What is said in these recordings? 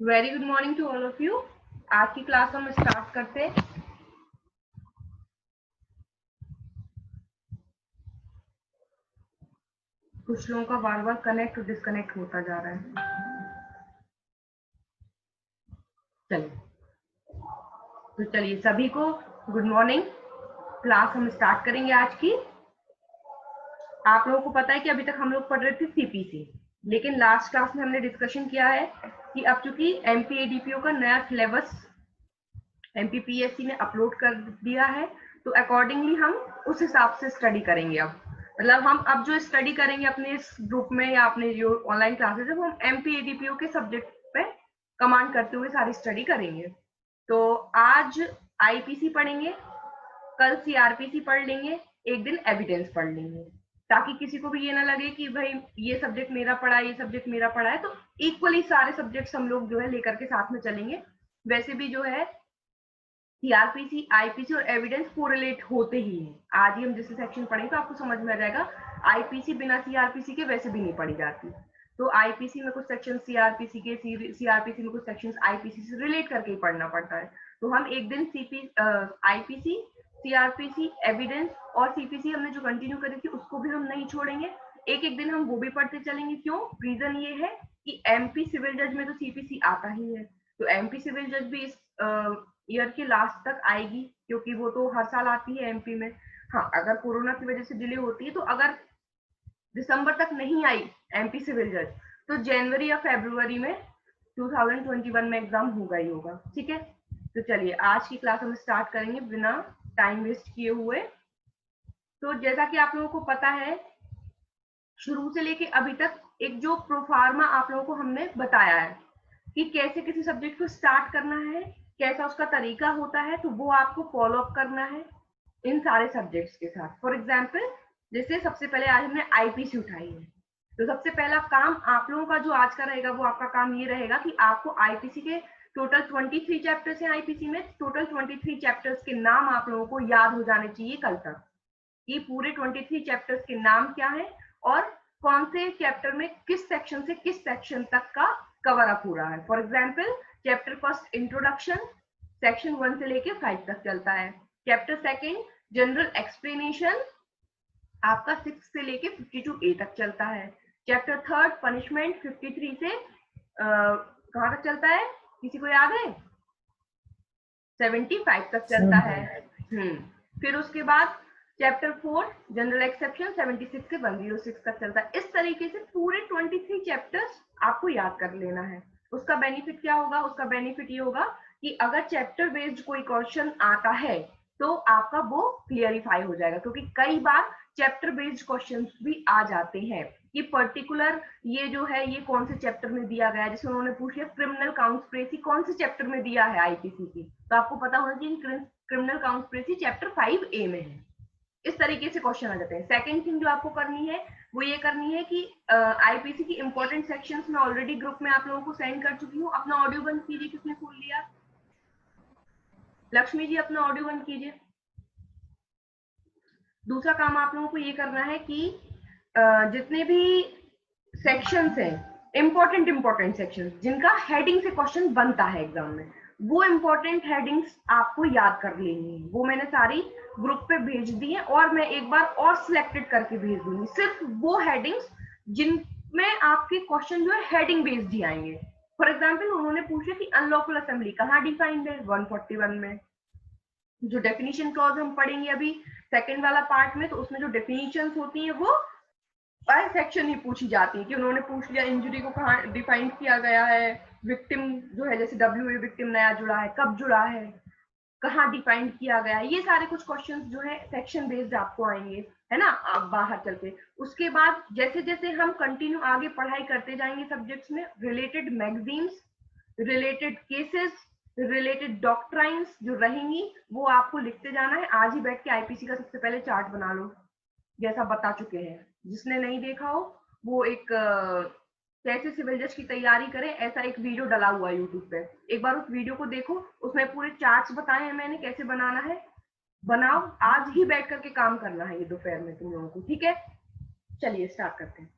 Very good morning to all of you. आज की class हम स्टार्ट करते हैं। कुछ लोगों का बार बार कनेक्ट और डिस्कनेक्ट होता जा रहा है। चलिए सभी को गुड मॉर्निंग। क्लास हम स्टार्ट करेंगे आज की। आप लोगों को पता है कि अभी तक हम लोग पढ़ रहे थे सीपीसी, लेकिन लास्ट क्लास में हमने डिस्कशन किया है कि अब चूंकि एमपीएडीपीओ का नया सिलेबस एमपीपीएससी ने अपलोड कर दिया है, तो अकॉर्डिंगली हम उस हिसाब से स्टडी करेंगे। अब मतलब हम अब जो स्टडी करेंगे अपने इस ग्रुप में या अपने जो ऑनलाइन क्लासेस है, वो हम एमपीएडीपीओ के सब्जेक्ट पे कमांड करते हुए सारी स्टडी करेंगे। तो आज आईपीसी पढ़ेंगे, कल सीआरपीसी पढ़ लेंगे, एक दिन एविडेंस पढ़ लेंगे, ताकि किसी को भी ये ना लगे कि भाई ये सब्जेक्ट मेरा पढ़ा है, ये सब्जेक्ट मेरा पढ़ा है। तो इक्वली सारे सब्जेक्ट्स हम लोग जो है लेकर के साथ में चलेंगे। वैसे भी जो है सीआरपीसी, आईपीसी और एविडेंस कोरिलेट होते ही हैं। आज ही हम जैसे सेक्शन पढ़ेंगे तो आपको समझ में आ जाएगा। आईपीसी बिना सीआरपीसी के वैसे भी नहीं पढ़ी जाती। तो आईपीसी में कुछ सेक्शन सीआरपीसी के, सीआरपीसी में कुछ सेक्शंस आईपीसी से रिलेट करके ही पढ़ना पड़ता है। तो हम एक दिन आईपीसी, सीआरपीसी, एविडेंस और सीपीसी हमने जो कंटिन्यू करी थी उसको भी हम नहीं छोड़ेंगे। एक एक दिन हम वो भी पढ़ते चलेंगे। क्यों? रीजन ये है कि एमपी सिविल जज में तो सीपीसी आता ही है, तो एमपी सिविल जज भी इस ईयर के लास्ट तक आएगी, क्योंकि वो तो हर साल आती है एमपी में। हाँ, अगर कोरोना की वजह से डिले होती है, तो अगर दिसंबर तक नहीं आई एमपी सिविल जज, तो जनवरी या फरवरी में 2021 में एग्जाम होगा ही होगा। ठीक है, तो चलिए आज की क्लास हम स्टार्ट करेंगे बिना टाइम वेस्ट किए हुए। तो जैसा कि आप लोगों को पता है, शुरू से लेके अभी तक एक जो प्रोफार्मा आप लोगों को हमने बताया है कि कैसे किसी सब्जेक्ट को स्टार्ट करना है, कैसा उसका तरीका होता है, तो वो आपको फॉलो अप करना है इन सारे सब्जेक्ट्स के साथ। फॉर एग्जाम्पल, जैसे सबसे पहले आज हमने आईपीसी उठाई है, तो सबसे पहला काम आप लोगों का जो आज का रहेगा, वो आपका काम ये रहेगा कि आपको आईपीसी के टोटल 23 चैप्टर्स हैं। आईपीसी में टोटल 23 चैप्टर्स के नाम आप लोगों को याद हो जाने चाहिए कल तक। ये पूरे 23 चैप्टर्स के नाम क्या है और कौन से चैप्टर में किस सेक्शन से किस सेक्शन तक का कवर अप हो रहा है। For example, chapter first introduction section 1 से लेके 5 तक चलता है। चैप्टर सेकेंड जनरल एक्सप्लेनेशन आपका 6 से लेके 52A तक चलता है। चैप्टर थर्ड पनिशमेंट 53 से कहाँ तक चलता है, किसी को याद है? 75 तक चलता है। फिर उसके बाद चैप्टर 4 जनरल एक्सेप्शन 76 से 106 तक चलता है। इस तरीके से पूरे 23 चैप्टर्स आपको याद कर लेना है। उसका बेनिफिट क्या होगा? उसका बेनिफिट ये होगा कि अगर चैप्टर बेस्ड कोई क्वेश्चन आता है तो आपका वो क्लियरिफाई हो जाएगा, क्योंकि कई बार चैप्टर बेस्ड क्वेश्चंस भी आ जाते हैं कि पर्टिकुलर ये जो है ये कौन से चैप्टर में दिया गया है। जैसे उन्होंने पूछ लिया क्रिमिनल काउंस्पिरेसी कौन से चैप्टर में दिया है आईपीसी की, तो आपको पता होना चाहिए क्रिमिनल काउंस्पिरेसी चैप्टर 5A में है। इस तरीके से क्वेश्चन आ जाते हैं। सेकंड थिंग जो आपको करनी है वो ये करनी है कि आईपीसी की इंपॉर्टेंट सेक्शंस मैं ऑलरेडी ग्रुप में आप लोगों को सेंड कर चुकी हूँ। अपना ऑडियो बंद कीजिए, किसने खोल लिया? लक्ष्मी जी अपना ऑडियो बंद कीजिए। दूसरा काम आप लोगों को ये करना है कि जितने भी सेक्शंस हैं, इंपॉर्टेंट सेक्शंस जिनका हेडिंग से क्वेश्चन बनता है एग्जाम में, वो इंपॉर्टेंट हेडिंग्स आपको याद कर लेनी है। वो मैंने सारी ग्रुप पे भेज दी है और मैं एक बार और सिलेक्टेड करके भेज दूंगी। सिर्फ वो हेडिंग्स जिनमें आपके क्वेश्चन जो है हेडिंग बेस्ड ही आएंगे। फॉर एग्जाम्पल, उन्होंने पूछा कि अनलॉफुल असेंबली कहाँ डिफाइंड है? 141 में। जो डेफिनेशन क्लॉज हम पढ़ेंगे अभी सेकंड वाला पार्ट में, तो उसमें जो डेफिनेशंस होती हैं वो बाय सेक्शन ही पूछी जाती है। कि उन्होंने पूछ लिया इंजरी को कहाँ डिफाइन किया गया है, विक्टिम जो है जैसे डब्ल्यू विक्टिम नया जुड़ा है, कब जुड़ा है, कहाँ डिफाइन किया गया है। ये सारे कुछ क्वेश्चंस जो है सेक्शन बेस्ड आपको आएंगे, है ना, आप बाहर चल के। उसके बाद जैसे जैसे हम कंटिन्यू आगे पढ़ाई करते जाएंगे सब्जेक्ट्स में, related magazines, related cases, related doctrines जो रहेंगी वो आपको लिखते जाना है। आज ही बैठ के आईपीसी का सबसे पहले चार्ट बना लो, जैसा बता चुके हैं। जिसने नहीं देखा हो वो एक कैसे सिविल जज की तैयारी करें ऐसा एक वीडियो डला हुआ है यूट्यूब पे, एक बार उस वीडियो को देखो। उसमें पूरे चार्ट्स बताए हैं मैंने कैसे बनाना है। बनाओ, आज ही बैठ करके काम करना है ये दोपहर में तुम लोगों को। ठीक है, चलिए स्टार्ट करते हैं।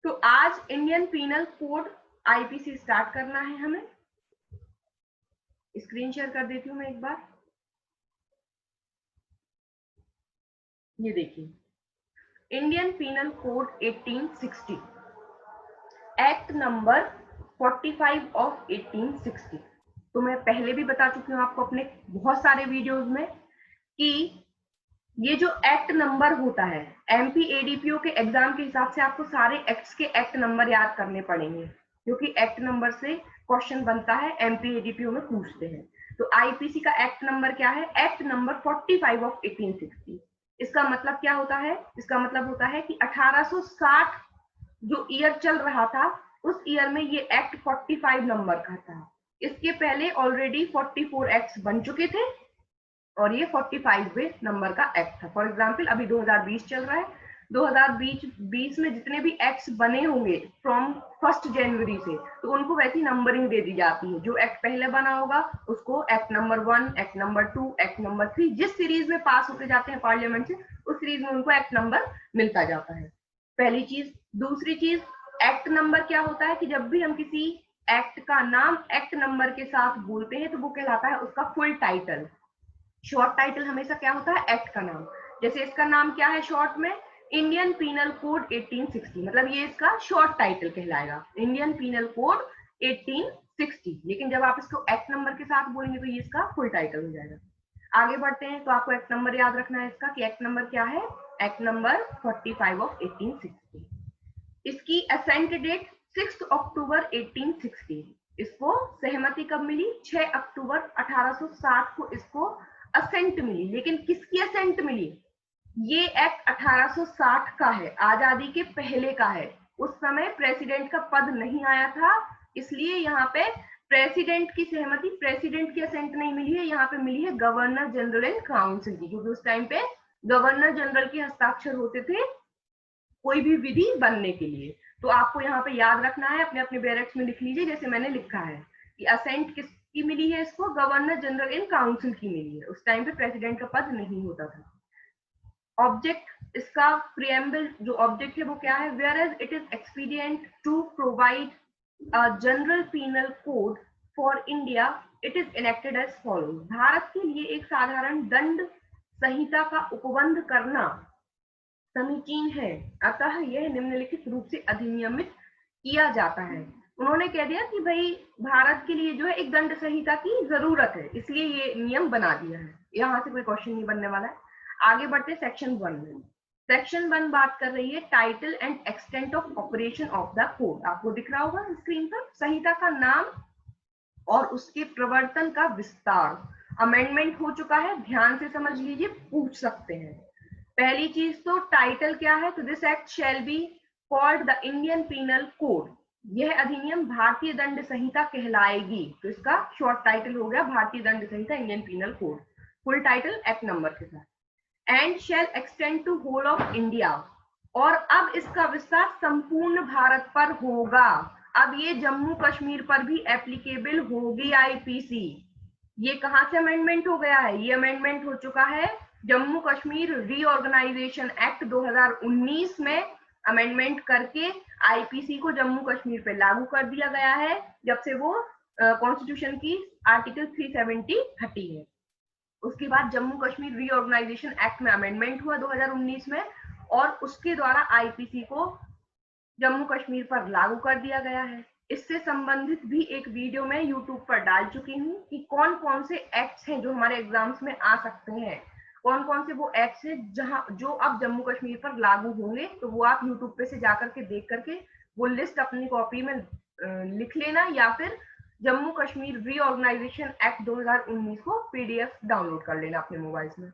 तो आज Indian penal code IPC start करना है हमें। स्क्रीन शेयर कर देती हूँ मैं एक बार। ये देखिए, Indian penal code 1860, act number 45 of 1860। तो मैं पहले भी बता चुकी हूँ आपको अपने बहुत सारे वीडियोस में कि ये जो एक्ट नंबर होता है, एमपी एडीपीओ के एग्जाम के हिसाब से आपको सारे एक्ट्स के एक्ट नंबर याद करने पड़ेंगे, क्योंकि एक्ट नंबर से क्वेश्चन बनता है, एमपी एडीपीओ में पूछते हैं। तो आईपीसी का एक्ट नंबर क्या है? Act number 45 of 1860। इसका मतलब क्या होता है? इसका मतलब होता है कि 1860 जो ईयर चल रहा था, उस ईयर में ये एक्ट 45 नंबर का था। इसके पहले ऑलरेडी 44 एक्ट्स बन चुके थे और ये 45वें नंबर का एक्ट था। फॉर एग्जाम्पल अभी 2020 चल रहा है, 2020 में जितने भी एक्ट्स बने होंगे फ्रॉम 1 जनवरी से, तो उनको वैसी नंबरिंग दे दी जाती है। जो एक्ट पहले बना होगा उसको act number 1, act number 2, act number 3, जिस सीरीज में पास होते जाते हैं पार्लियामेंट से, उस सीरीज में उनको एक्ट नंबर मिलता जाता है। पहली चीज। दूसरी चीज, एक्ट नंबर क्या होता है कि जब भी हम किसी एक्ट का नाम एक्ट नंबर के साथ बोलते हैं तो वो कहलाता है उसका फुल टाइटल। शॉर्ट टाइटल हमेशा क्या होता है? एक्ट का नाम। जैसे इसका नाम क्या है शॉर्ट में? इंडियन पीनल कोड 1860, मतलब ये इसका शॉर्ट टाइटल कहलाएगा, इंडियन पीनल कोड 1860। लेकिन जब आप इसको एक्ट नंबर के साथ बोलेंगे तो ये इसका फुल टाइटल हो जाएगा। आगे बढ़ते हैं, तो आपको एक्ट नंबर याद रखना है इसका कि एक्ट नंबर क्या है? Act number 45 of 1860। इसकी असेंट डेट 6 अक्टूबर 1860। इसको सहमति कब मिली? 6 अक्टूबर 1860 को इसको असेंट मिली। लेकिन किसकी असेंट मिली? ये एक्ट 1860 का है, आजादी के पहले का है। उस समय प्रेसिडेंट का पद नहीं आया था, इसलिए यहाँ पे प्रेसिडेंट की सहमति, प्रेसिडेंट की असेंट नहीं मिली है, यहाँ पे मिली है गवर्नर जनरल एंड काउंसिल की, क्योंकि उस टाइम पे गवर्नर जनरल के हस्ताक्षर होते थे कोई भी विधि बनने के लिए। तो आपको यहाँ पे याद रखना है, अपने अपने बैरेक्स में लिख लीजिए जैसे मैंने लिखा है कि असेंट किसकी मिली है? इसको गवर्नर जनरल एंड काउंसिल की मिली है। उस टाइम पे प्रेसिडेंट का पद नहीं होता था। ऑब्जेक्ट इसका प्रिएम्बल जो ऑब्जेक्ट है वो क्या है? Whereas it is expedient to provide a general penal code for India, it is enacted as follow. Bharat के लिए एक साधारण दंड संहिता का उपबंध करना समीचीन है, अतः यह निम्नलिखित रूप से अधिनियमित किया जाता है। उन्होंने कह दिया कि भाई भारत के लिए जो है एक दंड संहिता की जरूरत है, इसलिए ये नियम बना दिया है। यहाँ से कोई क्वेश्चन नहीं बनने वाला है। आगे बढ़ते सेक्शन 1 में। सेक्शन 1 बात कर रही है title and extent of operation of the code. आपको दिख रहा होगा स्क्रीन पर, संहिता का नाम और उसके प्रवर्तन का विस्तार। अमेंडमेंट हो चुका है, ध्यान से समझ लीजिए, पूछ सकते हैं। पहली चीज तो टाइटल क्या है? तो this act shall be called the Indian penal code. यह अधिनियम भारतीय दंड संहिता कहलाएगी। तो इसका शॉर्ट टाइटल हो गया भारतीय दंड संहिता Indian penal code, full title act number के साथ। And shall extend to whole of India, और अब इसका विस्तार संपूर्ण भारत पर होगा। अब ये जम्मू कश्मीर पर भी एप्लीकेबल होगी आईपीसी। ये कहां से अमेंडमेंट हो गया है? ये अमेंडमेंट हो चुका है जम्मू कश्मीर रीऑर्गेनाइजेशन एक्ट 2019 में अमेंडमेंट करके आईपीसी को जम्मू कश्मीर पे लागू कर दिया गया है, जब से वो कॉन्स्टिट्यूशन की आर्टिकल 370 हटी है। उसके बाद जम्मू कश्मीर रीऑर्गेनाइजेशन एक्ट में अमेंडमेंट हुआ 2019 में, और उसके द्वारा आईपीसी को जम्मू कश्मीर पर लागू कर दिया गया है। इससे संबंधित भी एक वीडियो मैं यूट्यूब पर डाल चुकी हूँ कि कौन कौन से एक्ट्स हैं जो हमारे एग्जाम्स में आ सकते हैं, कौन कौन से वो एक्ट्स हैं जहां जो अब जम्मू कश्मीर पर लागू होंगे। तो वो आप यूट्यूब पे से जाकर के देख करके वो लिस्ट अपनी कॉपी में लिख लेना, या फिर जम्मू कश्मीर रीऑर्गेनाइजेशन एक्ट 2019 को पीडीएफ डाउनलोड कर लेना अपने मोबाइल में।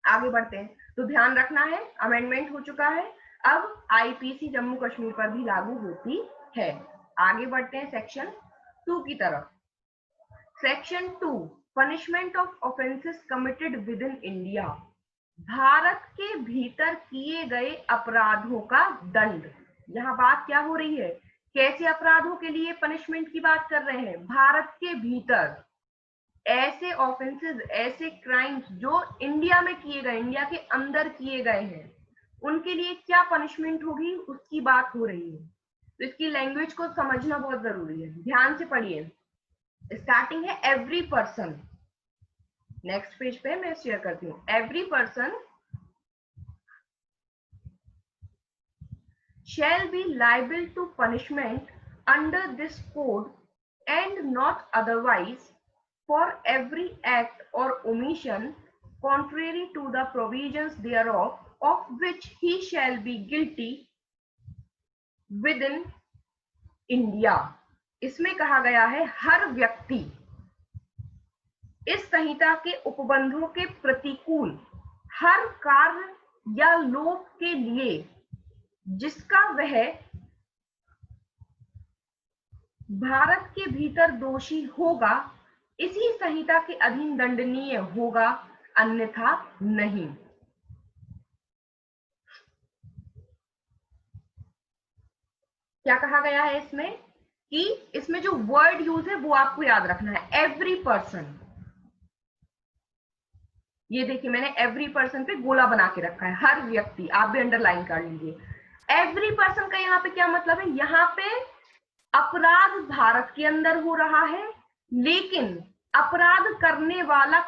आगे बढ़ते हैं, तो ध्यान रखना है अमेंडमेंट हो चुका है, अब आईपीसी जम्मू कश्मीर पर भी लागू होती है। आगे बढ़ते हैं सेक्शन 2 की तरफ। Section 2, punishment of offences committed within India. Bharat के भीतर किए गए अपराधों का दंड। यहाँ बात क्या हो रही है? कैसे अपराधों के लिए पनिशमेंट की बात कर रहे हैं? भारत के भीतर ऐसे ऑफेंसेस, ऐसे क्राइम्स जो इंडिया में किए गए, इंडिया के अंदर किए गए हैं, उनके लिए क्या पनिशमेंट होगी उसकी बात हो रही है। तो इसकी लैंग्वेज को समझना बहुत जरूरी है, ध्यान से पढ़िए। स्टार्टिंग है एवरी पर्सन, नेक्स्ट पेज पे मैं शेयर करती हूँ। Every person shall be liable to punishment under this code and not otherwise for every act or omission contrary to the provisions thereof, of which he shall be guilty within India। इसमें कहा गया है हर व्यक्ति इस संहिता के उपबंधों के प्रतिकूल हर कार्य या लोक के लिए जिसका वह भारत के भीतर दोषी होगा, इसी संहिता के अधीन दंडनीय होगा, अन्यथा नहीं। क्या कहा गया है इसमें कि इसमें जो वर्ड यूज है वो आपको याद रखना है, एवरी पर्सन। ये देखिए मैंने एवरी पर्सन पे गोला बना के रखा है, हर व्यक्ति, आप भी अंडरलाइन कर लीजिए। एवरी पर्सन का यहाँ पे क्या मतलब है, यहाँ पे अपराध भारत के अंदर हो रहा है, लेकिन अपराध करने वाला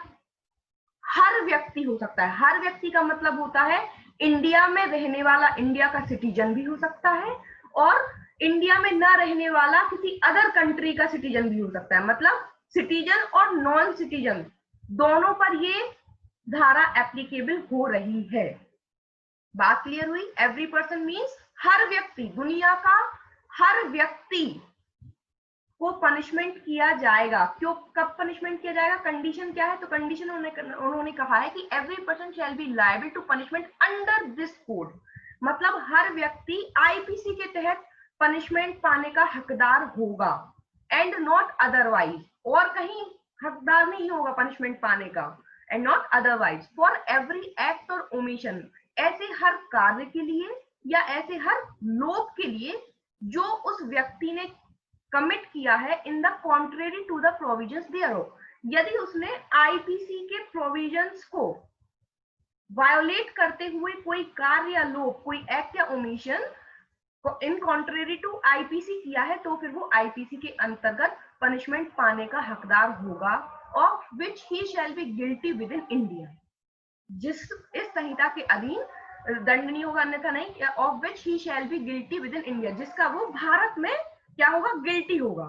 हर व्यक्ति हो सकता है। हर व्यक्ति का मतलब होता है इंडिया में रहने वाला, इंडिया का सिटीजन भी हो सकता है, और इंडिया में ना रहने वाला किसी अदर कंट्री का सिटीजन भी हो सकता है। मतलब सिटीजन और नॉन सिटीजन दोनों पर ये धारा एप्लीकेबल हो रही है। बात क्लियर हुई? एवरी पर्सन मीन्स हर व्यक्ति, दुनिया का हर व्यक्ति को पनिशमेंट किया जाएगा। क्यों, कब पनिशमेंट किया जाएगा, कंडीशन क्या है, तो कंडीशन उन्होंने कहा है कि every person shall be liable to punishment under this code. मतलब हर व्यक्ति आईपीसी के तहत पनिशमेंट पाने का हकदार होगा, एंड नॉट अदरवाइज, और कहीं हकदार नहीं होगा पनिशमेंट पाने का, and not otherwise for every act और ओमिशन, ऐसे हर कार्य के लिए या ऐसे हर लोक के लिए जो उस व्यक्ति ने कमिट किया है in the contrary to the provisions thereof. यदि उसने आईपीसी के प्रोविजंस को वायोलेट करते हुए कोई कार्य या लोक, कोई एक्ट या omission in contrary to IPC किया है, तो फिर वो आईपीसी के अंतर्गत पनिशमेंट पाने का हकदार होगा, of which he shall be guilty with in India, जिस इस संहिता के अधीन दंडनीय होगा, अन्यथा नहीं। Of which he shall be guilty with in India, जिसका वो भारत में क्या होगा, गिल्टी होगा,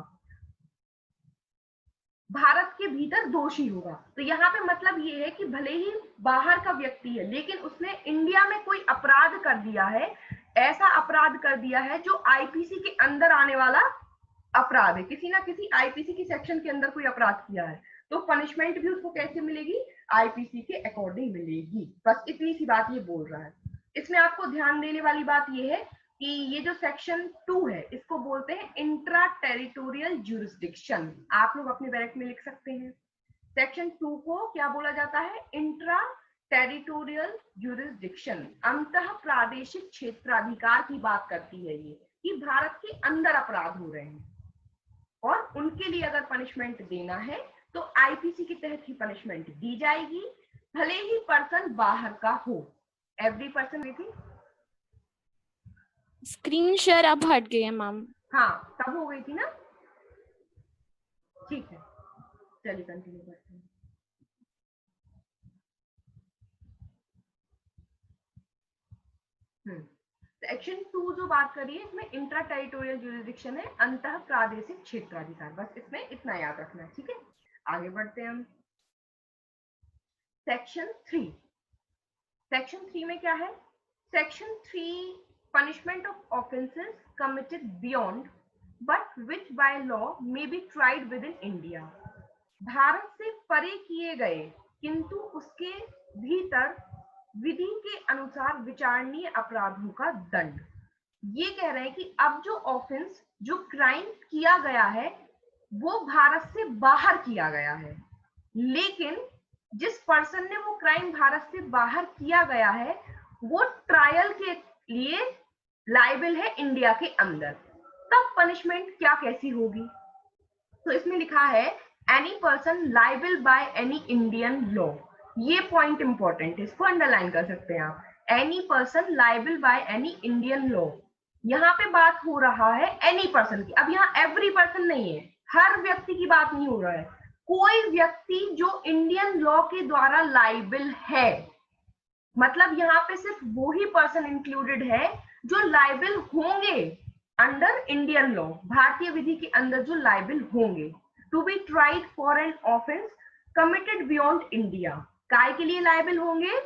भारत के भीतर दोषी होगा। तो यहाँ पे मतलब ये है कि भले ही बाहर का व्यक्ति है, लेकिन उसने इंडिया में कोई अपराध कर दिया है, ऐसा अपराध कर दिया है जो आईपीसी के अंदर आने वाला अपराध है, किसी ना किसी आईपीसी की सेक्शन के अंदर कोई अपराध किया है, तो पनिशमेंट भी उसको कैसे मिलेगी, आईपीसी के अकॉर्डिंग मिलेगी। बस इतनी सी बात ये बोल रहा है। इसमें आपको ध्यान देने वाली बात ये है कि ये जो सेक्शन 2 है इसको बोलते हैं इंट्रा टेरिटोरियल ज्यूरिसडिक्शन। आप लोग अपने बैरक में लिख सकते हैं, सेक्शन 2 को क्या बोला जाता है, इंट्रा टेरिटोरियल ज्यूरिसडिक्शन। अंतः प्रादेशिक क्षेत्राधिकार की बात करती है ये, कि भारत के अंदर अपराध हो रहे हैं और उनके लिए अगर पनिशमेंट देना है तो आईपीसी के तहत ही पनिशमेंट दी जाएगी, भले ही पर्सन बाहर का हो। एवरी पर्सन में थी, स्क्रीन शेयर अब हट गई है मैम। हाँ तब हो गई थी ना, ठीक है, चलिए कंटिन्यू करते हैं। सेक्शन 2 जो बात करी है इसमें इंट्रा टेरिटोरियल ज्यूरिसडिक्शन है, अंतः प्रादेशिक क्षेत्राधिकार, बस इसमें इतना याद रखना है, ठीक है। आगे बढ़ते हैं हम। सेक्शन 3, सेक्शन 3 में क्या है, section 3 punishment of offenses committed beyond but which by law may be tried within India। Bharat से परे किए गए किंतु उसके भीतर विधि के अनुसार विचारणीय अपराधों का दंड। ये कह रहे हैं कि अब जो ऑफेंस, जो क्राइम किया गया है वो भारत से बाहर किया गया है, लेकिन जिस पर्सन ने वो क्राइम भारत से बाहर किया गया है वो ट्रायल के लिए लायबल है इंडिया के अंदर, तब पनिशमेंट क्या कैसी होगी। तो इसमें लिखा है any person liable by any Indian law. ये पॉइंट इंपॉर्टेंट है, इसको अंडरलाइन कर सकते हैं आप। Any person liable by any Indian law, यहाँ पे बात हो रहा है एनी पर्सन की। अब यहाँ एवरी पर्सन नहीं है, हर व्यक्ति की बात नहीं हो रहा है, कोई व्यक्ति जो इंडियन लॉ के द्वारा लाइबल है, मतलब यहाँ पे सिर्फ वो ही पर्सन इंक्लूडेड है जो लाइबल होंगे अंडर इंडियन लॉ, भारतीय विधि के अंदर जो लाइबल होंगे, to be tried for an offence committed beyond India. काय के लिए लाइबल होंगे?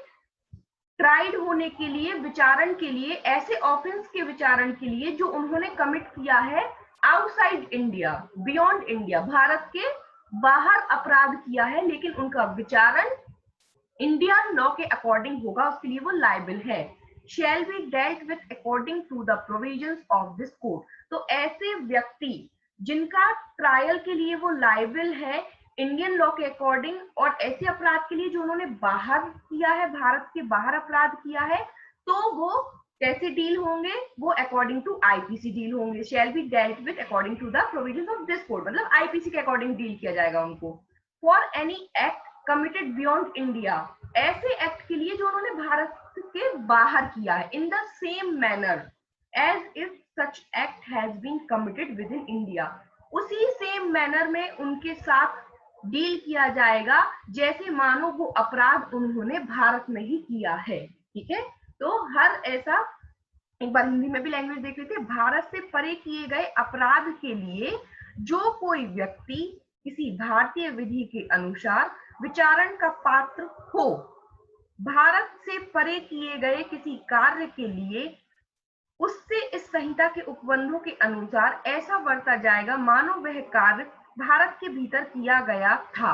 ट्राइड होने के लिए, विचारण के लिए, ऐसे ऑफेंस के विचारण के लिए जो उन्होंने कमिट किया है outside India, beyond India, Bharat के बाहर अपराध किया है, लेकिन उनका विचारण इंडियन लॉ के अकॉर्डिंग होगा, उसके लिए वो लाइबल है। Shall be dealt with according to the provisions of this code. तो ऐसे व्यक्ति जिनका ट्रायल के लिए वो लाइबल है इंडियन लॉ के अकॉर्डिंग, और ऐसे अपराध के लिए जो उन्होंने बाहर किया है, भारत के बाहर अपराध किया है, तो वो कैसे डील होंगे? वो अकॉर्डिंग टू आईपीसी डील होंगे। Shall be dealt with according to the provisions of this code, मतलब आईपीसी के अकॉर्डिंग डील किया जाएगा उनको। For any act committed beyond India, ऐसे एक्ट के लिए जो उन्होंने भारत के बाहर किया है, in the same manner as if such act has been committed within India, उसी सेम मैनर में उनके साथ डील किया जाएगा जैसे मानो वो अपराध उन्होंने भारत में ही किया है। ठीक है, तो हर ऐसा, एक बार हिंदी में भी लैंग्वेज देख लेते हैं, भारत से परे किए गए अपराध के लिए जो कोई व्यक्ति किसी भारतीय विधि के अनुसार विचारण का पात्र हो, भारत से परे किए गए किसी कार्य के लिए उससे इस संहिता के उपबंधों के अनुसार ऐसा बरता जाएगा मानो वह कार्य भारत के भीतर किया गया था।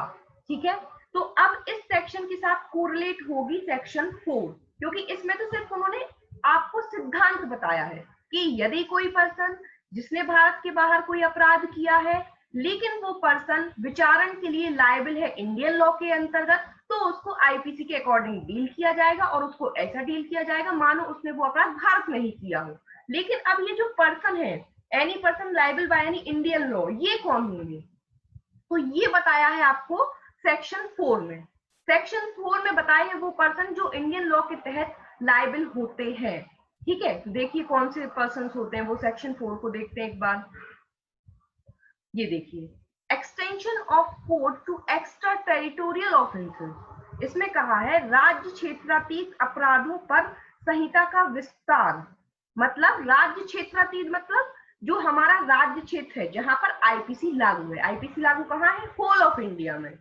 ठीक है, तो अब इस सेक्शन के साथ कोरिलेट होगी सेक्शन 4, क्योंकि इसमें तो सिर्फ उन्होंने आपको सिद्धांत बताया है कि यदि कोई पर्सन जिसने भारत के बाहर कोई अपराध किया है लेकिन वो पर्सन विचारण के लिए लायबल है इंडियन लॉ के अंतर्गत, तो उसको आईपीसी के अकॉर्डिंग डील किया जाएगा, और उसको ऐसा डील किया जाएगा मानो उसने वो अपराध भारत में ही किया हो। लेकिन अब ये जो पर्सन है, any person liable by any Indian law, ये कौन होंगे? तो ये बताया है आपको सेक्शन 4 में। सेक्शन 4 में बताया है वो पर्सन जो इंडियन लॉ के तहत लायबल होते हैं। ठीक है, तो देखिए कौन से पर्सन होते हैं वो, सेक्शन 4 को देखते हैं एक बार। ये देखिए, extension of code to extra territorial offences, इसमें कहा है राज्य क्षेत्रातीत अपराधों पर संहिता का विस्तार। मतलब राज्य क्षेत्रातीत मतलब जो हमारा राज्य क्षेत्र है जहां पर आईपीसी लागू है। आईपीसी लागू कहाँ है? होल ऑफ इंडिया में।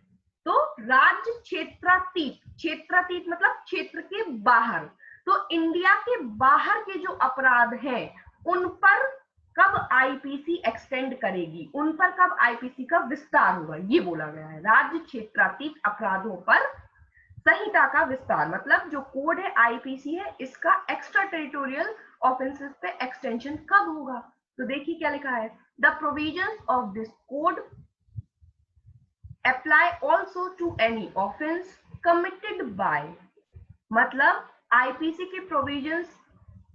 तो राज्य क्षेत्रातीत, क्षेत्रातीत मतलब क्षेत्र के बाहर, तो इंडिया के बाहर के जो अपराध हैं उन पर कब आईपीसी एक्सटेंड करेगी, उन पर कब आईपीसी का विस्तार होगा, ये बोला गया है। राज्य क्षेत्रातीत अपराधों पर संहिता का विस्तार मतलब जो कोड है आईपीसी है, इसका एक्स्ट्रा टेरिटोरियल ऑफेंसेस पे एक्सटेंशन कब होगा? तो देखिए क्या लिखा है, the provisions of this code apply also to any offence committed by, मतलब आईपीसी के प्रोविजंस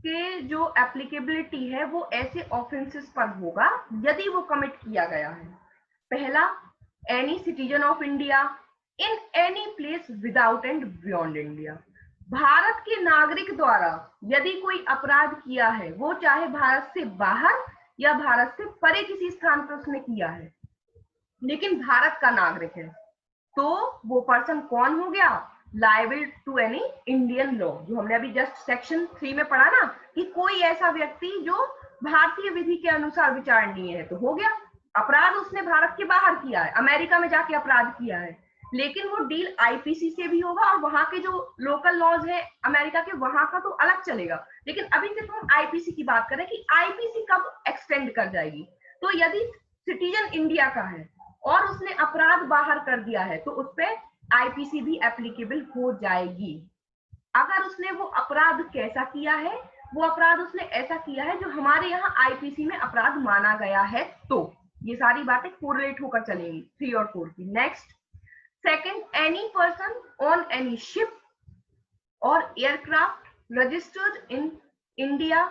के जो एप्लीकेबिलिटी है वो ऐसे ऑफेंसेस पर होगा यदि वो कमिट किया गया है। पहला, any citizen of India in any place without and beyond India, Bharat के नागरिक द्वारा यदि कोई अपराध किया है, वो चाहे भारत से बाहर या भारत से परे किसी स्थान पर उसने किया है, लेकिन भारत का नागरिक है, तो वो पर्सन कौन हो गया? Liable to any Indian law, जो हमने अभी जस्ट सेक्शन 3 में पढ़ा ना, कि कोई ऐसा व्यक्ति जो भारतीय विधि के अनुसार विचारणीय है, तो हो गया। अपराध उसने भारत के बाहर किया है, अमेरिका में जाके अपराध किया है, लेकिन वो डील आईपीसी से भी होगा, और वहां के जो लोकल लॉज है अमेरिका के, वहां का तो अलग चलेगा। लेकिन अभी सिर्फ हम आईपीसी की बात करें कि आईपीसी कब एक्सटेंड कर जाएगी। तो यदि सिटीजन इंडिया का है और उसने अपराध बाहर कर दिया है, तो उस पर आईपीसी भी एप्लीकेबल हो जाएगी। अगर उसने वो अपराध कैसा किया है, वो अपराध उसने ऐसा किया है जो हमारे यहाँ आईपीसी में अपराध माना गया है, तो ये सारी बातें कोरिलेट होकर चलेंगी 3 और 4 की। Next, second, any person on any ship और aircraft registered in India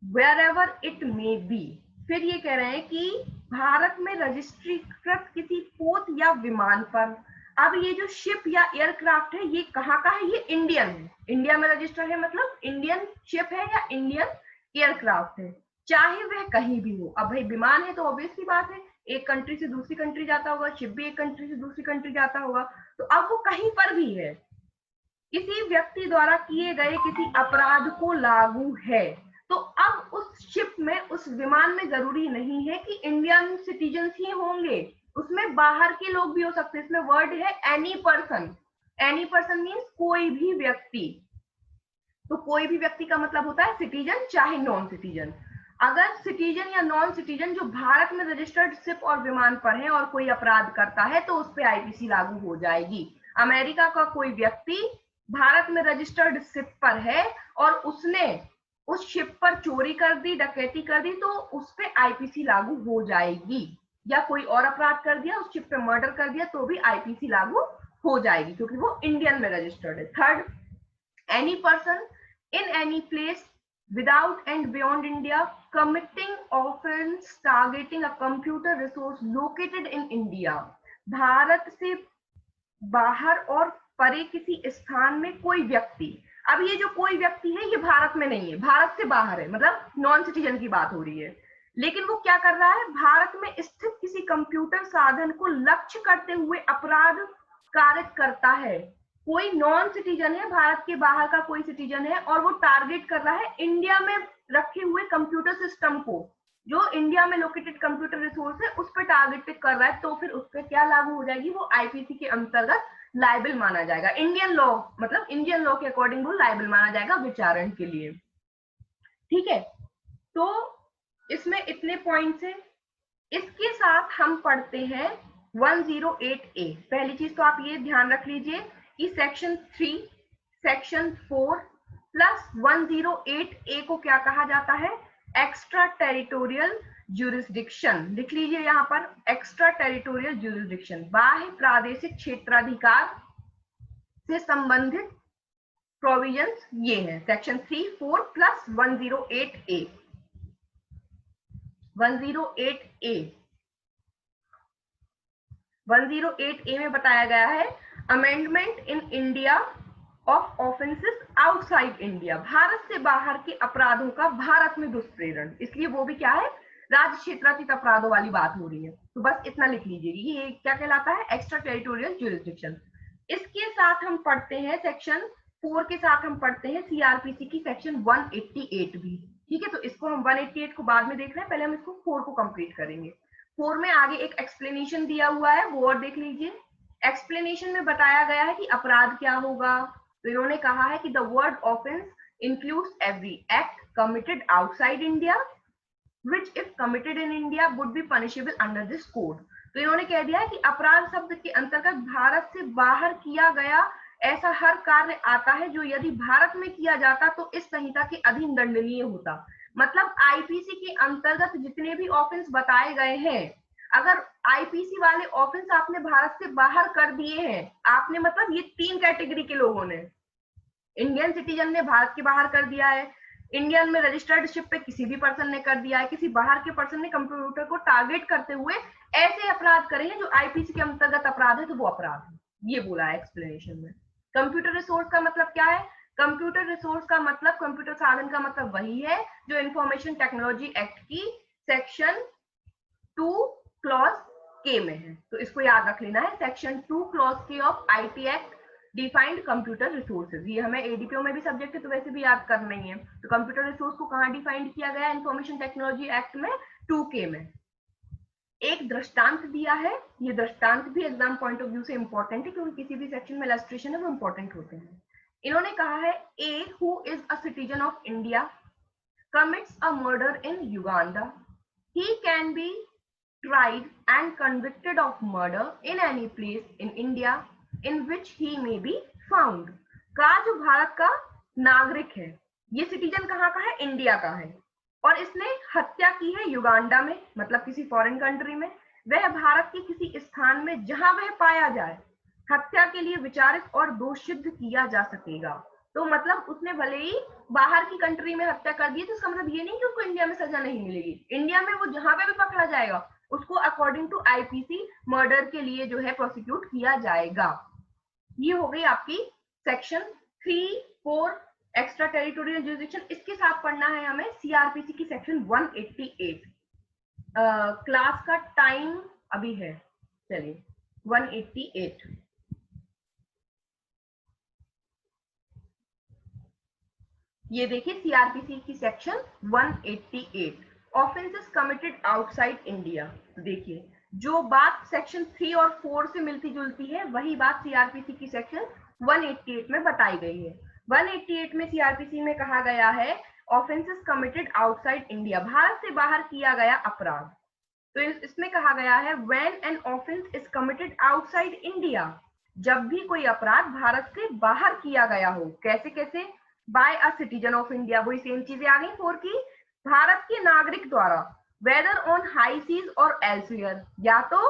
wherever it may be, फिर ये कह रहे हैं कि भारत में रजिस्ट्रीकृत किसी पोत या विमान पर, अब ये जो शिप या एयरक्राफ्ट है ये कहाँ का है? ये इंडियन है, इंडिया में रजिस्टर है, मतलब इंडियन शिप है या इंडियन एयरक्राफ्ट है, चाहे वह कहीं भी हो। अब भाई विमान है तो ऑब्वियस सी बात है एक कंट्री से दूसरी कंट्री जाता होगा, शिप भी एक कंट्री से दूसरी कंट्री जाता होगा। तो अब वो कहीं पर भी है, किसी व्यक्ति द्वारा किए गए किसी अपराध को लागू है, तो अब उस शिप में, उस विमान में जरूरी नहीं है कि इंडियन सिटीजन ही होंगे, उसमें बाहर के लोग भी हो सकते हैं। इसमें वर्ड है any person. Any person means कोई भी व्यक्ति। तो कोई भी व्यक्ति का मतलब होता है सिटीजन चाहे नॉन सिटीजन। अगर सिटीजन या नॉन सिटीजन जो भारत में रजिस्टर्ड शिप और विमान पर है और कोई अपराध करता है तो उस पर आईपीसी लागू हो जाएगी। अमेरिका का कोई व्यक्ति भारत में रजिस्टर्ड शिप पर है और उसने उस शिप पर चोरी कर दी, डकैती कर दी, तो उस पर आईपीसी लागू हो जाएगी। या कोई और अपराध कर दिया, उस शिप पे मर्डर कर दिया, तो भी आईपीसी लागू हो जाएगी क्योंकि वो इंडियन में रजिस्टर्ड है। Third, any person in any place without and beyond India committing offense targeting a computer resource located in India। Bharat से बाहर और परे किसी स्थान में कोई व्यक्ति, अब ये जो कोई व्यक्ति है ये भारत में नहीं है, भारत से बाहर है, मतलब नॉन सिटीजन की बात हो रही है, लेकिन वो क्या कर रहा है, भारत में स्थित किसी कंप्यूटर साधन को लक्ष्य करते हुए अपराध कारित करता है। कोई नॉन सिटीजन है, भारत के बाहर का कोई सिटीजन है और वो टारगेट कर रहा है इंडिया में रखे हुए कंप्यूटर सिस्टम को, जो इंडिया में लोकेटेड कंप्यूटर रिसोर्स है उस पर टारगेट कर रहा है, तो फिर उस पर क्या लागू हो जाएगी, वो आईपीसी के अंतर्गत लायबल माना जाएगा। इंडियन लॉ, मतलब इंडियन लॉ के अकॉर्डिंग वो लायबल माना जाएगा विचारण के लिए। ठीक है, तो इसमें इतने पॉइंट्स हैं। इसके साथ हम पढ़ते हैं 108A। पहली चीज तो आप ये ध्यान रख लीजिए कि सेक्शन 3, सेक्शन 4 प्लस 108A को क्या कहा जाता है, एक्स्ट्रा टेरिटोरियल ज्यूरिसडिक्शन। लिख लीजिए यहाँ पर, एक्स्ट्रा टेरिटोरियल ज्यूरिसडिक्शन, बाह्य प्रादेशिक क्षेत्राधिकार से संबंधित प्रोविजंस ये हैं, सेक्शन 3, 4 प्लस 108A। 108A में बताया गया है amendment in India of offences outside India, Bharat से बाहर के अपराधों का भारत में दुष्प्रेरण, इसलिए वो भी क्या है, राज्य क्षेत्रातीत अपराधों वाली बात हो रही है। तो बस इतना लिख लीजिए, ये क्या कहलाता है, एक्स्ट्रा टेरिटोरियल ज्यूरिसडिक्शन। इसके साथ हम पढ़ते हैं सेक्शन 4 के साथ हम पढ़ते हैं सीआरपीसी की सेक्शन 188 भी। ठीक है, तो इसको हम 188 को बाद में देख रहे हैं, पहले हम इसको 4 को कंप्लीट करेंगे। 4 में आगे एक एक्सप्लेनेशन दिया हुआ है, वो और देख लीजिए। एक्सप्लेनेशन में बताया गया है कि अपराध क्या होगा। तो इन्होंने कहा है कि the word offence includes every act committed outside India which if committed in India would be punishable under this code। तो इन्होंने कह दिया है कि अपराध शब्द के अंतर्गत भारत से बाहर किया गया ऐसा हर कार्य आता है जो यदि भारत में किया जाता तो इस संहिता के अधीन दंडनीय होता। मतलब आईपीसी के अंतर्गत जितने भी ऑफेंस बताए गए हैं, अगर आईपीसी वाले ऑफेंस आपने भारत से बाहर कर दिए हैं, आपने मतलब ये 3 कैटेगरी के लोगों ने, इंडियन सिटीजन ने भारत के बाहर कर दिया है, इंडियन में रजिस्टर्ड शिप पे किसी भी पर्सन ने कर दिया है, किसी बाहर के पर्सन ने कंप्यूटर को टारगेट करते हुए ऐसे अपराध करे हैं जो आईपीसी के अंतर्गत अपराध है, तो वो अपराध है, ये बोला है एक्सप्लेनेशन में। कंप्यूटर रिसोर्स का मतलब क्या है, कंप्यूटर रिसोर्स का मतलब, कंप्यूटर साधन का मतलब वही है जो इंफॉर्मेशन टेक्नोलॉजी एक्ट की सेक्शन 2 क्लॉज के में है। तो इसको याद रख लेना है, सेक्शन 2 क्लॉज के of IT act defined computer resources. ये हमें एडीपीओ में भी सब्जेक्ट है तो वैसे भी याद करना ही है। तो कंप्यूटर रिसोर्स को कहाँ डिफाइंड किया गया है, इंफॉर्मेशन टेक्नोलॉजी एक्ट में 2K में। एक दृष्टांत दिया है, ये दृष्टांत भी एग्जाम पॉइंट ऑफ व्यू से इंपॉर्टेंट है क्योंकि किसी भी सेक्शन में इलस्ट्रेशन है वो इंपॉर्टेंट होते हैं। इन्होंने कहा है A who is a citizen of India commits a murder in Uganda, he can be tried and convicted of murder in any place in India in which he may be found। का जो भारत का नागरिक है, ये citizen कहाँ का है, India का है, और इसने हत्या की है युगांडा में, मतलब किसी फॉरेन कंट्री में, वह भारत के किसी स्थान में जहां वह पाया जाए हत्या के लिए विचारित और दोष सिद्ध किया जा सकेगा। तो मतलब उसने भले ही बाहर की कंट्री में हत्या कर दी, तो इसका मतलब ये नहीं कि उसको इंडिया में सजा नहीं मिलेगी, इंडिया में वो जहां पे भी पकड़ा जाएगा उसको अकॉर्डिंग टू आईपीसी मर्डर के लिए जो है प्रोसिक्यूट किया जाएगा। ये हो गई आपकी सेक्शन 3, 4 एक्स्ट्रा टेरिटोरियल ज्यूरिसडिक्शन। इसके साथ पढ़ना है हमें सीआरपीसी की सेक्शन 188। क्लास का टाइम अभी है, चलिए 188। ये देखिए सीआरपीसी की section 188, offences committed outside India. देखिए जो बात सेक्शन 3 और 4 से मिलती जुलती है वही बात सीआरपीसी की सेक्शन 188 में बताई गई है। 188 में सीआरपीसी में कहा गया है offences committed outside India, Bharat से बाहर किया गया अपराध। तो इसमें कहा गया है when an offence is committed outside India, जब भी कोई अपराध भारत से बाहर किया गया हो। कैसे कैसे? By a citizen of India, वही सेम चीजें आ गई 4 की, भारत के नागरिक द्वारा, वेदर ऑन हाई सीज और एल्सवियर, या तो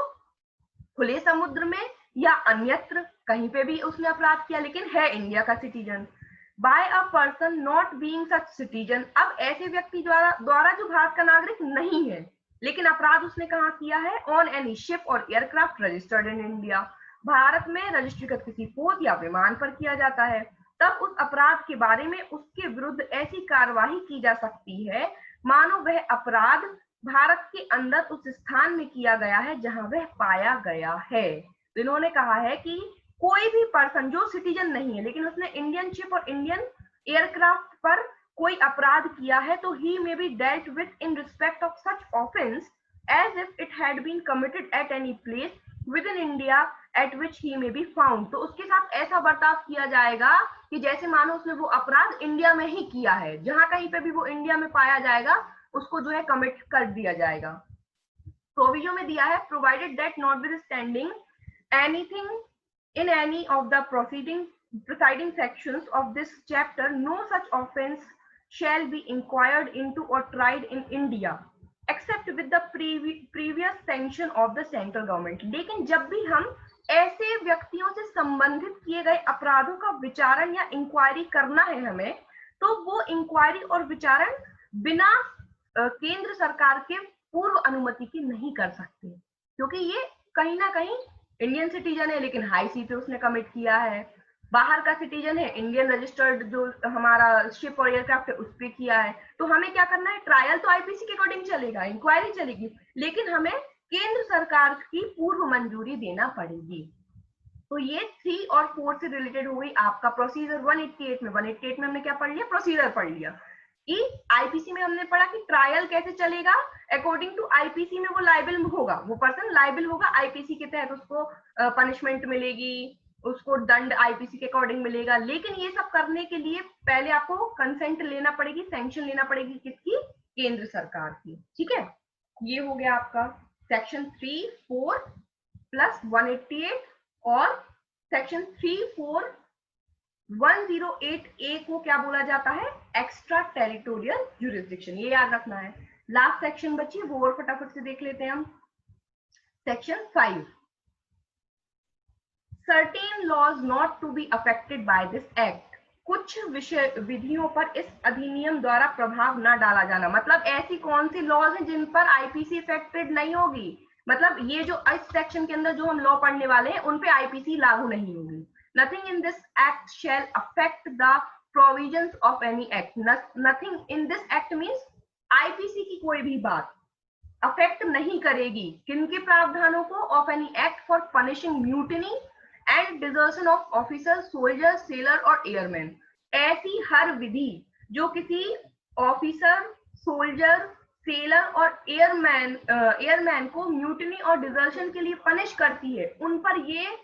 खुले समुद्र में या अन्यत्र कहीं पे भी उसने अपराध किया लेकिन है इंडिया का citizen. By a person not being such citizen, अब ऐसे व्यक्ति द्वारा जो भारत का नागरिक नहीं है लेकिन अपराध उसने कहाँ किया है? ऑन एनी शिप और aircraft registered in India, Bharat में रजिस्ट्रीकृत किसी पोत या विमान पर किया जाता है, तब उस अपराध के बारे में उसके विरुद्ध ऐसी कार्यवाही की जा सकती है मानो वह अपराध भारत के अंदर उस स्थान में किया गया है जहां वह पाया गया है। तो इन्होंने कहा है कि कोई भी पर्सन जो सिटीजन नहीं है लेकिन उसने इंडियन शिप और इंडियन एयरक्राफ्ट पर कोई अपराध किया है तो he may be dealt with in respect of such offence as if it had been committed at any place within India at which he may be found. तो उसके साथ ऐसा बर्ताव किया जाएगा कि जैसे मानो उसने वो अपराध इंडिया में ही किया है, जहां कहीं पे भी वो इंडिया में पाया जाएगा उसको जो है कमिट कर दिया जाएगा। प्रोविजन में दिया है provided that notwithstanding anything in any of the presiding sections of this chapter, no such offense shall be inquired into or tried in India except with the previous sanction of the central government। लेकिन जब भी हम ऐसे व्यक्तियों से संबंधित किए गए अपराधों का विचारण या इंक्वायरी करना है हमें, तो वो इंक्वायरी और विचारण बिना केंद्र सरकार के पूर्व अनुमति की नहीं कर सकते, क्योंकि ये कहीं ना कहीं इंडियन सिटीजन है लेकिन हाई सी पे उसने कमिट किया है, बाहर का सिटीजन है, इंडियन रजिस्टर्ड जो हमारा शिप और एयरक्राफ्ट है उस पर किया है। तो हमें क्या करना है? ट्रायल तो आईपीसी के अकॉर्डिंग चलेगा, इंक्वायरी चलेगी, लेकिन हमें केंद्र सरकार की पूर्व मंजूरी देना पड़ेगी। तो ये 3 और 4 से रिलेटेड हो गई आपका प्रोसीजर 188 में। 188 में हमने क्या पढ़ लिया? प्रोसीजर पढ़ लिया। आईपीसी में हमने पढ़ा कि ट्रायल कैसे चलेगा, अकॉर्डिंग टू आईपीसी में वो लाइबल होगा, वो पर्सन लाइबल होगा, आईपीसी के तहत उसको पनिशमेंट मिलेगी, उसको दंड आईपीसी के अकॉर्डिंग मिलेगा। लेकिन ये सब करने के लिए पहले आपको कंसेंट लेना पड़ेगी, सैंक्शन लेना पड़ेगी, किसकी? केंद्र सरकार की। ठीक है, ये हो गया आपका सेक्शन 3, 4 प्लस 188 और सेक्शन 3, 4 108A को क्या बोला जाता है? एक्स्ट्रा टेरिटोरियल ज्यूरिसडिक्शन, ये याद रखना है। लास्ट सेक्शन बची, वो और फटाफट से देख लेते हैं हम। Section 5, certain laws not to be affected by this act, कुछ विषय विधियों पर इस अधिनियम द्वारा प्रभाव न डाला जाना। मतलब ऐसी कौन सी लॉज हैं जिन पर आईपीसी इफेक्टेड नहीं होगी, मतलब ये जो इस सेक्शन के अंदर जो हम लॉ पढ़ने वाले हैं उन पे आईपीसी लागू नहीं होगी। Nothing in this act shall affect the provisions of any act. Nothing in this act means IPC की कोई भी बात अफेक्ट नहीं करेगी किनके प्रावधानों को? Of any act for punishing mutiny and desertion of officer, soldier, seller और एयरमैन। ऐसी हर विधि जो किसी ऑफिसर, सोल्जर, सेलर और एयरमैन को म्यूटिनी और डिजर्शन के लिए पनिश करती है, उन पर ये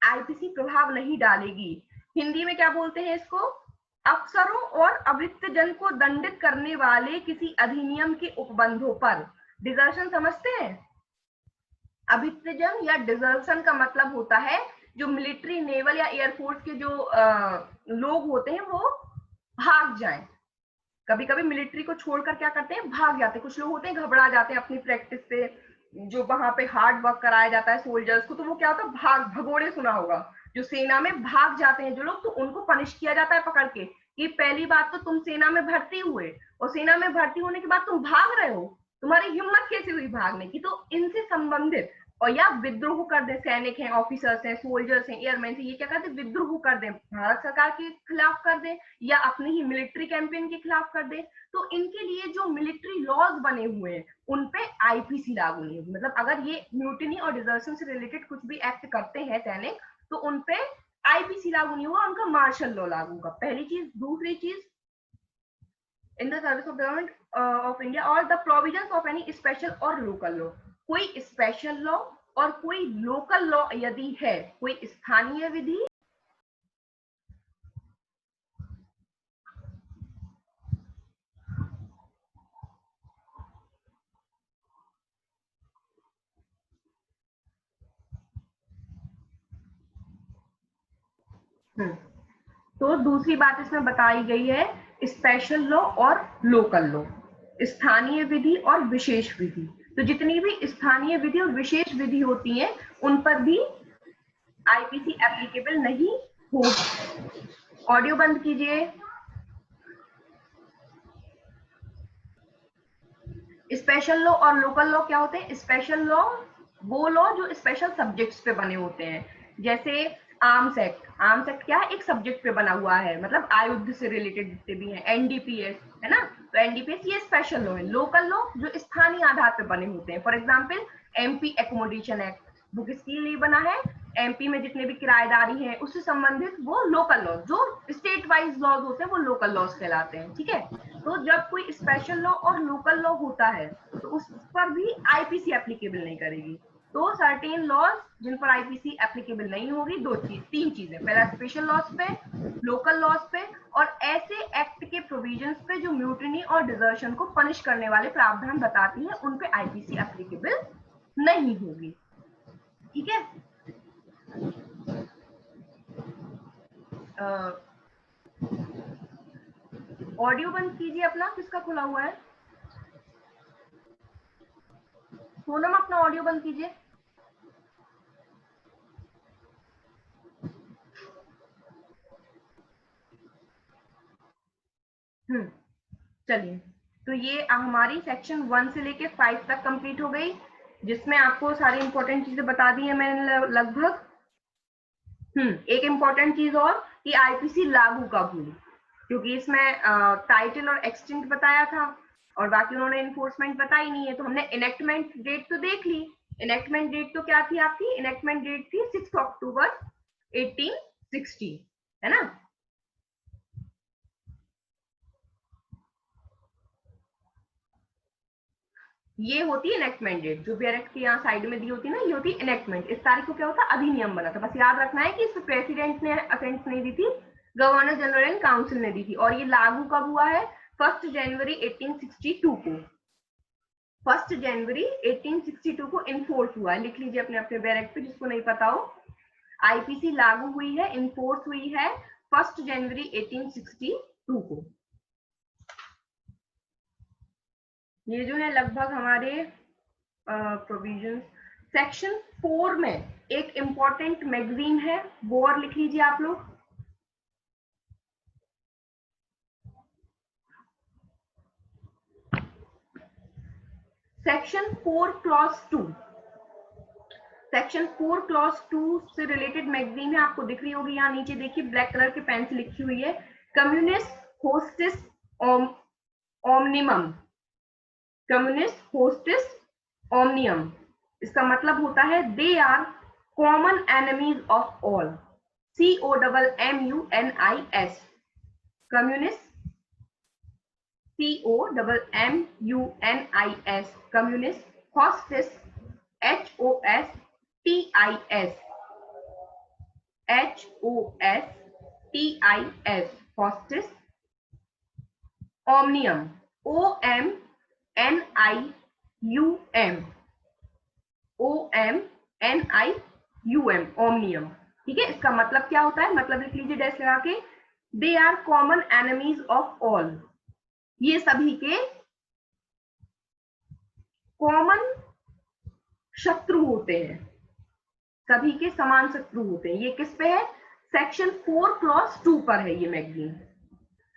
आईपीसी प्रभाव नहीं डालेगी। हिंदी में क्या बोलते हैं इसको? अफसरों और अभृत्यजन को दंडित करने वाले किसी अधिनियम के उपबंधों पर। डिजर्शन समझते हैं? अभृत्यजन या डिजर्शन का मतलब होता है जो मिलिट्री, नेवल या एयरफोर्स के जो लोग होते हैं वो भाग जाएं। कभी कभी मिलिट्री को छोड़कर क्या करते हैं? भाग जाते हैं। कुछ लोग होते हैं घबरा जाते हैं अपनी प्रैक्टिस से, जो वहां पे हार्ड वर्क कराया जाता है सोल्जर्स को, तो वो क्या होता है? भगोड़े सुना होगा, जो सेना में भाग जाते हैं जो लोग, तो उनको पनिश किया जाता है पकड़ के कि पहली बात तो तुम सेना में भर्ती हुए और सेना में भर्ती होने के बाद तुम भाग रहे हो, तुम्हारी हिम्मत कैसे हुई भागने की? तो इनसे संबंधित और या विद्रोह कर दे, सैनिक हैं, ऑफिसर्स हैं, सोल्जर्स हैं, एयरमैन हैं, ये क्या करते, विद्रोह कर दे, भारत सरकार के खिलाफ कर दे या अपने ही मिलिट्री कैंपेन के खिलाफ कर दे, तो इनके लिए जो मिलिट्री लॉज बने हुए हैं उन पे आईपीसी लागू नहीं होगी। मतलब अगर ये म्यूटिनी और डिजर्शन से रिलेटेड कुछ भी एक्ट करते हैं सैनिक, तो उन पे आईपीसी लागू नहीं होगा, उनका मार्शल लॉ लागू होगा, पहली चीज। दूसरी चीज, in the service of government of India और the provisions of any special और लोकल लॉ, कोई स्पेशल लॉ और कोई लोकल लॉ यदि है, कोई स्थानीय विधि तो दूसरी बात इसमें बताई गई है स्पेशल लॉ और लोकल लॉ, स्थानीय विधि और विशेष विधि। तो जितनी भी स्थानीय विधि और विशेष विधि होती हैं उन पर भी आईपीसी एप्लीकेबल नहीं होगी। ऑडियो बंद कीजिए। स्पेशल लॉ और लोकल लॉ क्या होते हैं? स्पेशल लॉ वो लॉ जो स्पेशल सब्जेक्ट्स पे बने होते हैं, जैसे आर्म्स एक्ट। आर्म्स एक्ट क्या है? एक सब्जेक्ट पे बना हुआ है, मतलब आयुध से रिलेटेड जितने भी हैं, एनडीपीएस है ना, तो एनडीपीएस ये स्पेशल लॉ है। लोकल लॉ जो स्थानीय आधार पे बने होते हैं, for example MP accommodation act, वो किसके लिए बना है? एमपी में जितने भी किराएदारी हैं उससे संबंधित वो लोकल लॉ, जो स्टेट वाइज लॉज होते हैं वो लोकल लॉज कहलाते हैं। ठीक है, तो जब कोई स्पेशल लॉ और लोकल लॉ होता है तो उस पर भी आईपीसी एप्लीकेबल नहीं करेगी। तो सर्टेन लॉज जिन पर आईपीसी एप्लीकेबल नहीं होगी, तीन चीजें, पहला स्पेशल लॉज पे, लोकल लॉज पे, और ऐसे एक्ट के प्रोविजंस पे जो म्यूटिनी और डिजर्शन को पनिश करने वाले प्रावधान बताती है, उन पे आईपीसी एप्लीकेबल नहीं होगी। ठीक है, ऑडियो बंद कीजिए अपना, किसका खुला हुआ है? सोनम अपना ऑडियो बंद कीजिए। चलिए, तो ये हमारी सेक्शन 1 से लेके 5 तक कंप्लीट हो गई, जिसमें आपको सारी इंपॉर्टेंट चीजें बता दी है मैंने लगभग। एक इंपॉर्टेंट चीज और कि आईपीसी लागू कब हुई, क्योंकि इसमें टाइटल और एक्सटेंट बताया था और बाकी उन्होंने इन्फोर्समेंट बताई नहीं है, तो हमने इनेक्टमेंट डेट तो देख ली। इनेक्टमेंट डेट तो क्या थी आपकी? इनेक्टमेंट डेट थी 6 अक्टूबर 1860, है ना। ये होती है इनेक्टमेंट डेट, जो भी एक्ट की यहाँ साइड में दी होती है ना, ये होती है इनेक्टमेंट। इस तारीख को क्या होता है? अधिनियम बना था। बस याद रखना है कि इस प्रेसिडेंट ने असेंट नहीं दी थी, गवर्नर जनरल एंड काउंसिल ने दी थी। और ये लागू कब हुआ है? 1 जनवरी 1862 को। 1 जनवरी 1862 को इनफोर्स हुआ है। लिख लीजिए अपने अपने बैरक पे, जिसको नहीं पता हो। आईपीसी लागू हुई है, इनफोर्स हुई है 1 जनवरी 1862 को। ये जो है लगभग हमारे प्रोविजन। सेक्शन 4 में एक इंपॉर्टेंट मैगजीन है, वो और लिख लीजिए आप लोग। सेक्शन 4 क्लॉज 2, सेक्शन 4 क्लॉज 2 से रिलेटेड मैगजीन है, आपको दिख रही होगी यहाँ नीचे, देखिए ब्लैक कलर के पेन से लिखी हुई है, कम्युनिस्ट होस्टिस ओमनिमम। कम्युनिस्ट होस्टिस ओमनियम, इसका मतलब होता है they are common enemies of all. COMMUNIS, कम्युनिस्ट, COMMUNIS, कम्युनिस्ट, होस्टिस, HOSTIS, होस्टिस, ओमनियम, OMNIUM, OMNIUM, ओमनियम। ठीक है, इसका मतलब क्या होता है? मतलब लिख लीजिए डैश लगा के, they are common enemies of all, ये सभी के कॉमन शत्रु होते हैं, सभी के समान शत्रु होते हैं। ये किस पे है? सेक्शन 4 क्लॉज 2 पर है ये मैगजीन।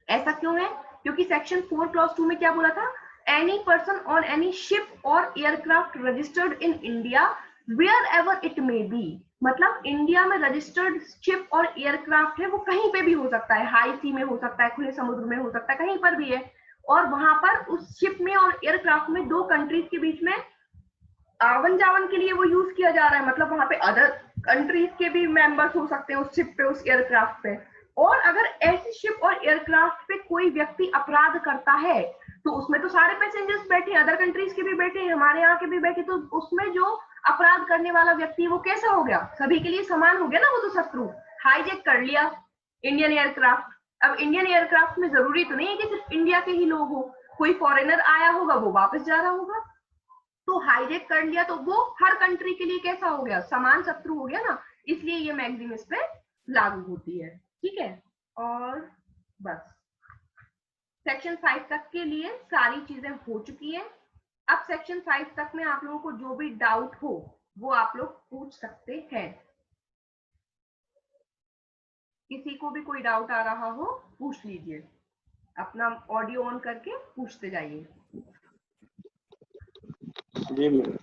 ऐसा क्यों है? क्योंकि सेक्शन 4 क्लॉज 2 में क्या बोला था? Any person on any ship और aircraft registered in India wherever it may be, मतलब इंडिया में रजिस्टर्ड शिप और एयरक्राफ्ट है वो कहीं पे भी हो सकता है, हाई सी में हो सकता है, खुले समुद्र में हो सकता है, कहीं पर भी है। और वहां पर उस शिप में और एयरक्राफ्ट में दो कंट्रीज के बीच में आवन जावन के लिए वो यूज किया जा रहा है, मतलब वहां पे अदर कंट्रीज के भी मेंबर्स हो सकते हैं उस शिप पे, उस एयरक्राफ्ट पे। और अगर ऐसी शिप और एयरक्राफ्ट पे कोई व्यक्ति अपराध करता है तो उसमें तो सारे पैसेंजर्स बैठे, अदर कंट्रीज के भी बैठे, हमारे यहाँ के भी बैठे, तो उसमें जो अपराध करने वाला व्यक्ति वो कैसा हो गया, सभी के लिए समान हो गया ना, वो तो शत्रु। हाईजैक कर लिया इंडियन एयरक्राफ्ट। अब इंडियन एयरक्राफ्ट में जरूरी तो नहीं है कि सिर्फ इंडिया के ही लोग हो, कोई फॉरेनर आया होगा वो वापस जा रहा होगा, तो हाईजैक कर लिया तो वो हर कंट्री के लिए कैसा हो गया, समान शत्रु हो गया ना, इसलिए ये मैगजीन इस पे लागू होती है। ठीक है, और बस सेक्शन 5 तक के लिए सारी चीजें हो चुकी है। अब सेक्शन 5 तक में आप लोगों को जो भी डाउट हो वो आप लोग पूछ सकते हैं। किसी को भी कोई डाउट आ रहा हो पूछ लीजिए, अपना ऑडियो ऑन करके पूछते जाइए। जी मैम।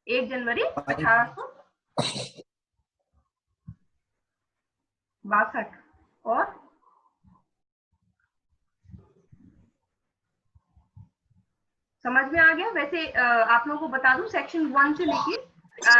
1 जनवरी 1862 और समझ में आ गया। वैसे आप लोगों को बता दूं सेक्शन 1 से लेके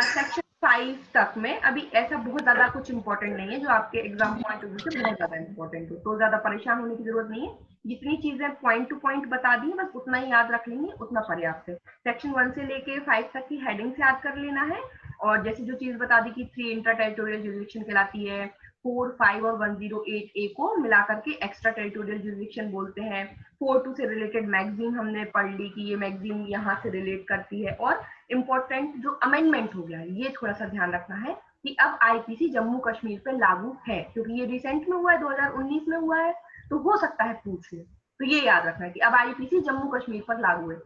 सेक्शन 5 तक में अभी ऐसा बहुत ज्यादा कुछ इंपॉर्टेंट नहीं है जो आपके एग्जाम पॉइंट ऑफ व्यू से बहुत ज्यादा इंपॉर्टेंट हो, तो ज्यादा परेशान होने की जरूरत नहीं है। जितनी चीजें पॉइंट टू पॉइंट बता दी बस उतना ही याद रख लेंगे, उतना पर्याप्त है। सेक्शन 1 से लेके 5 तक की हेडिंग्स याद कर लेना है, और जैसे जो चीज बता दी कि 3 इंटर टेरिटोरियल जुरिडिक्शन कहलाती है, 4, 5 और 108A को मिलाकर के एक्स्ट्रा टेरिटोरियल जुरिडिक्शन बोलते हैं। 4.2 से रिलेटेड मैगजीन हमने पढ़ ली कि ये मैगजीन यहाँ से रिलेट करती है। और इम्पोर्टेंट जो अमेंडमेंट हो गया है ये थोड़ा सा ध्यान रखना है कि अब आईपीसी जम्मू कश्मीर पे लागू है, क्योंकि ये रिसेंट में हुआ है, 2019 में हुआ है, तो हो सकता है पूछ ले। तो ये याद रखना है कि अब आईपीसी जम्मू कश्मीर पर लागू है।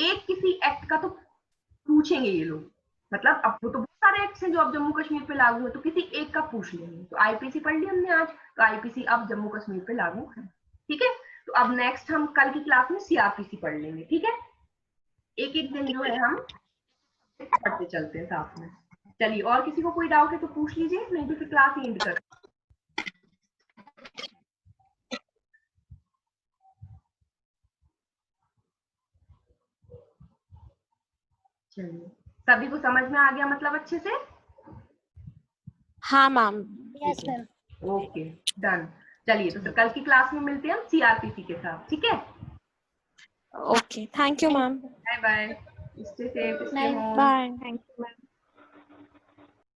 एक किसी एक्ट का तो पूछेंगे ये लोग, मतलब अब वो तो बहुत सारे एक्ट हैं जो अब जम्मू कश्मीर पे लागू है, तो किसी एक का पूछ लेंगे। तो आईपीसी पढ़ लिया हमने आज, तो आईपीसी अब जम्मू कश्मीर पे लागू है। ठीक है, तो अब नेक्स्ट हम कल की क्लास में सीआरपीसी पढ़ लेंगे। ठीक है, एक एक दिन जो है हम पढ़ते चलते हैं साथ में। चलिए, और किसी को कोई डाउट है तो पूछ लीजिए, नहीं तो फिर क्लास एंड कर। चलिए, सभी को समझ में आ गया मतलब अच्छे से? हाँ ma'am. Yes ma'am. Okay, done. चलिए, तो फिर कल की क्लास में मिलते हैं हम सीआरपीसी के साथ। ठीक है, okay, thank you ma'am. Bye bye, stay safe, stay home. Bye, thank you ma'am.